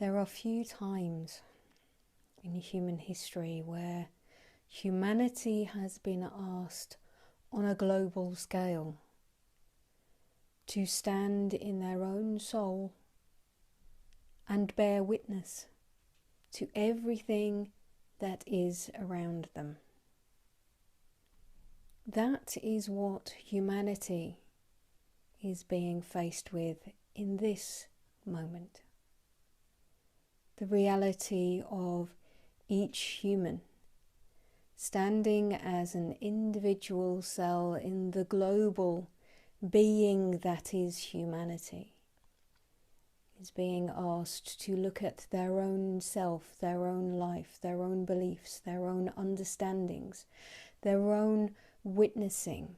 There are few times in human history where humanity has been asked on a global scale to stand in their own soul and bear witness to everything that is around them. That is what humanity is being faced with in this moment. The reality of each human standing as an individual cell in the global being that is humanity is being asked to look at their own self, their own life, their own beliefs, their own understandings, their own witnessing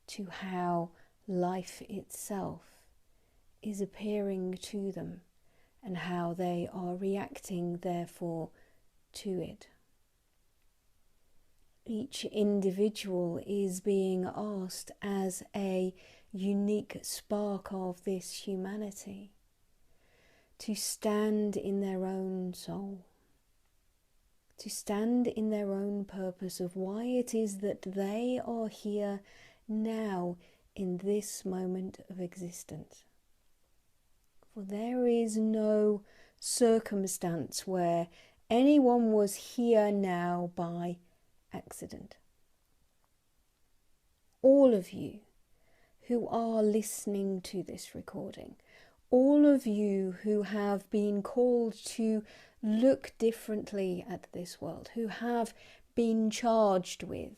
to how life itself is appearing to them and how they are reacting, therefore, to it. Each individual is being asked as a unique spark of this humanity to stand in their own soul, to stand in their own purpose of why it is that they are here now in this moment of existence. For there is no circumstance where anyone was here now by accident. All of you who are listening to this recording, all of you who have been called to look differently at this world, who have been charged with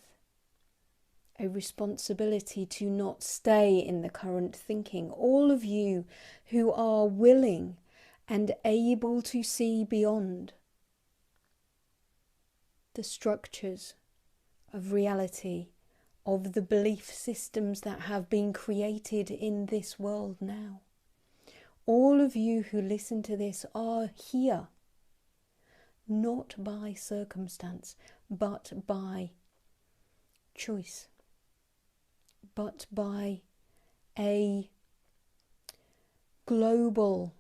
a responsibility to not stay in the current thinking, all of you who are willing and able to see beyond the structures of reality, of the belief systems that have been created in this world now. All of you who listen to this are here, not by circumstance, but by choice, but by a global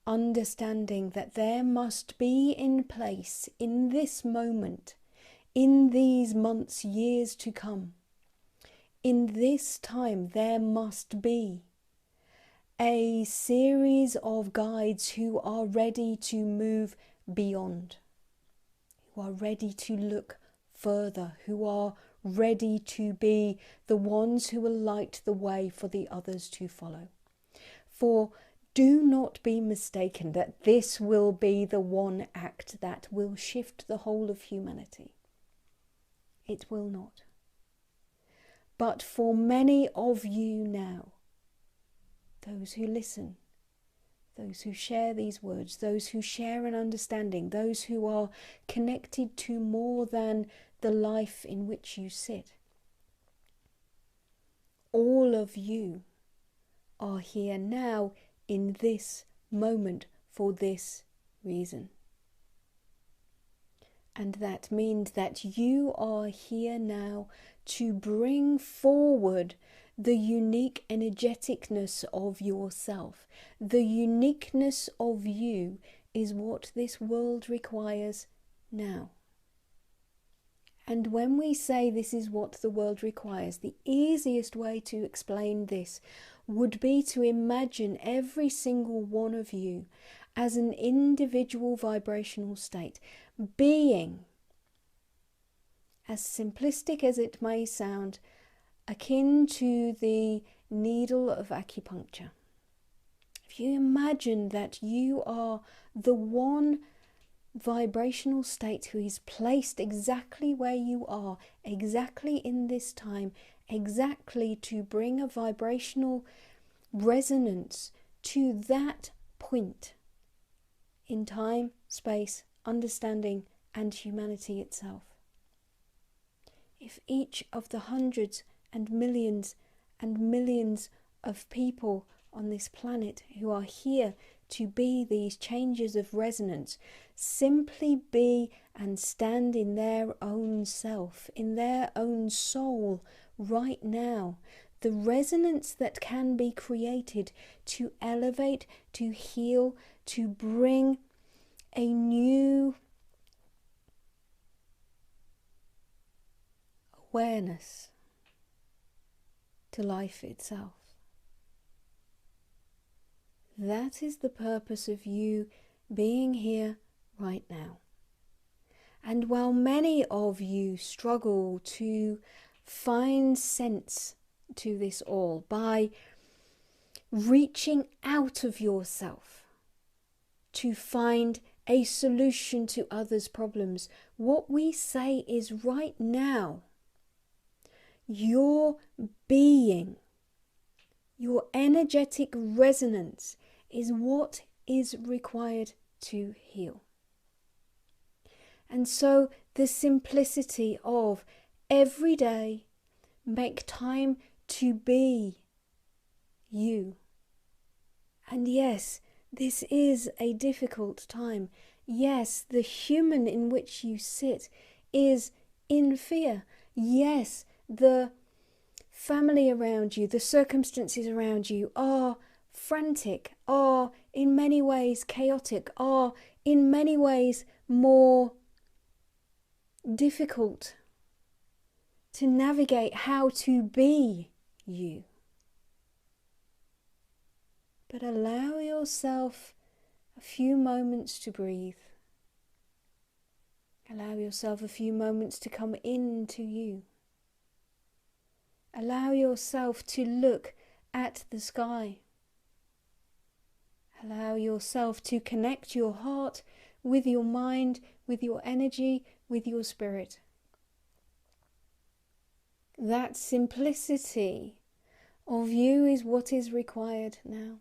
understanding that there must be in place in this moment, in these months, years to come, in this time, there must be a series of guides who are ready to move beyond, who are ready to look further, who are ready to be the ones who will light the way for the others to follow. For do not be mistaken that this will be the one act that will shift the whole of humanity. It will not. But for many of you now, those who listen, those who share these words, those who share an understanding, those who are connected to more than the life in which you sit, all of you are here now in this moment for this reason. And that means that you are here now to bring forward the unique energeticness of yourself. The uniqueness of you is what this world requires now. And when we say this is what the world requires, the easiest way to explain this would be to imagine every single one of you as an individual vibrational state, being, as simplistic as it may sound, akin to the needle of acupuncture. If you imagine that you are the one vibrational state who is placed exactly where you are, exactly in this time, exactly to bring a vibrational resonance to that point in time, space, understanding, and humanity itself. If each of the hundreds and millions of people on this planet who are here to be these changes of resonance, simply be and stand in their own self, in their own soul right now, the resonance that can be created to elevate, to heal, to bring a new awareness to life itself. That is the purpose of you being here right now. And while many of you struggle to find sense to this all by reaching out of yourself to find a solution to others' problems, what we say is right now, your being, your energetic resonance is what is required to heal. And so the simplicity of every day, make time to be you. And yes, this is a difficult time. Yes, the human in which you sit is in fear. Yes, the family around you, the circumstances around you are frantic, are in many ways chaotic, are in many ways more difficult to navigate how to be you. But allow yourself a few moments to breathe. Allow yourself a few moments to come into you. Allow yourself to look at the sky. Allow yourself to connect your heart with your mind, with your energy, with your spirit. That simplicity of you is what is required now.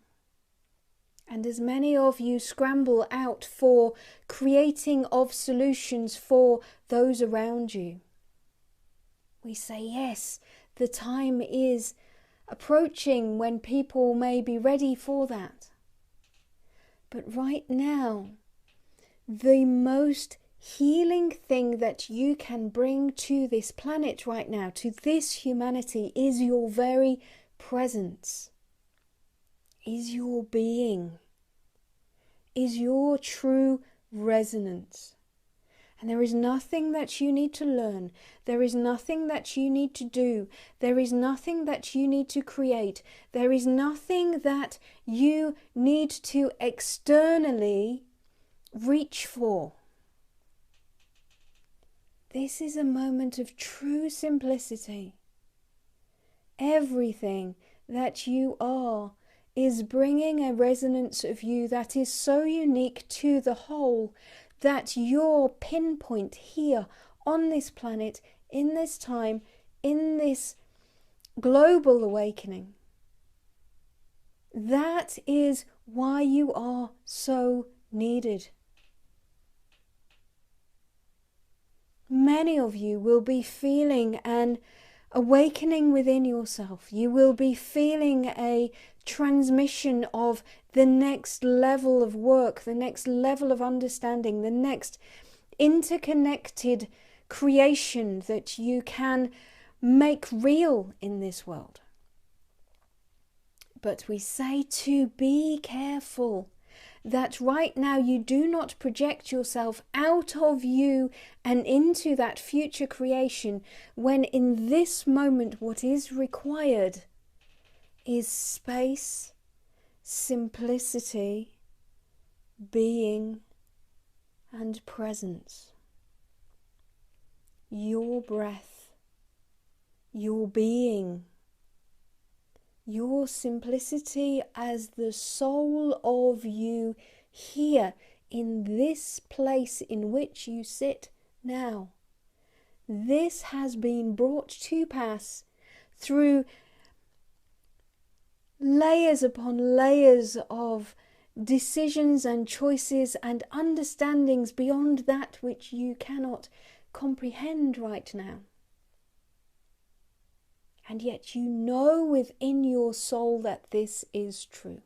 And as many of you scramble out for creating of solutions for those around you, we say, yes, the time is approaching when people may be ready for that. But right now, the most healing thing that you can bring to this planet right now, to this humanity, is your very presence, is your being, is your true resonance. And there is nothing that you need to learn. There is nothing that you need to do. There is nothing that you need to create. There is nothing that you need to externally reach for. This is a moment of true simplicity. Everything that you are is bringing a resonance of you that is so unique to the whole that your pinpoint here on this planet, in this time, in this global awakening, that is why you are so needed. Many of you will be feeling an awakening within yourself. You will be feeling a transmission of the next level of work, the next level of understanding, the next interconnected creation that you can make real in this world. But we say to be careful that right now you do not project yourself out of you and into that future creation, when in this moment what is required is space, simplicity, being, and presence. Your breath, your being, your simplicity as the soul of you here in this place in which you sit now. This has been brought to pass through layers upon layers of decisions and choices and understandings beyond that which you cannot comprehend right now. And yet you know within your soul that this is true.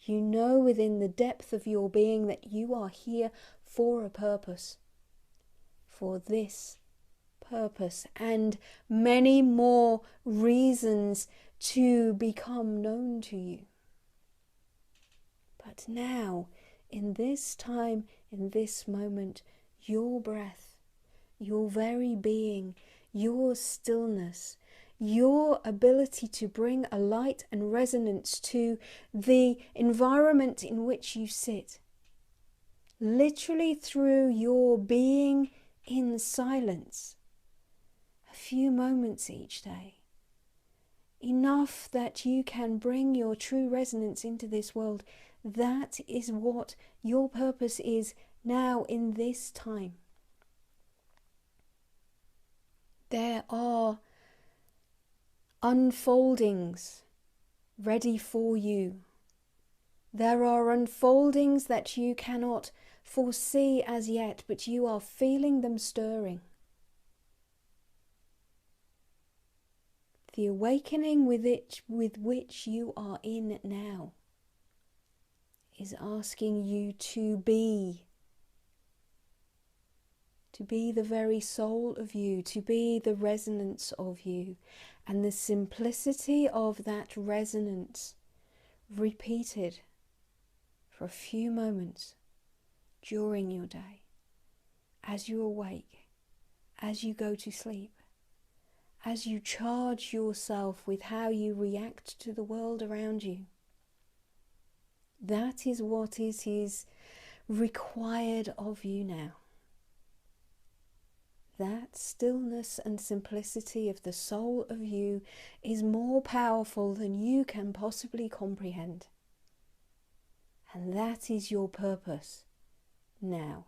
You know within the depth of your being that you are here for a purpose. For this purpose and many more reasons to become known to you. But now, in this time, in this moment, your breath, your very being, your stillness, your ability to bring a light and resonance to the environment in which you sit, literally through your being in silence, a few moments each day, enough that you can bring your true resonance into this world. That is what your purpose is now in this time. There are unfoldings ready for you. There are unfoldings that you cannot foresee as yet, but you are feeling them stirring. The awakening with which you are in now is asking you to be the very soul of you, to be the resonance of you, and the simplicity of that resonance repeated for a few moments during your day, as you awake, as you go to sleep, as you charge yourself with how you react to the world around you. That is what is required of you now. That stillness and simplicity of the soul of you is more powerful than you can possibly comprehend. And that is your purpose now.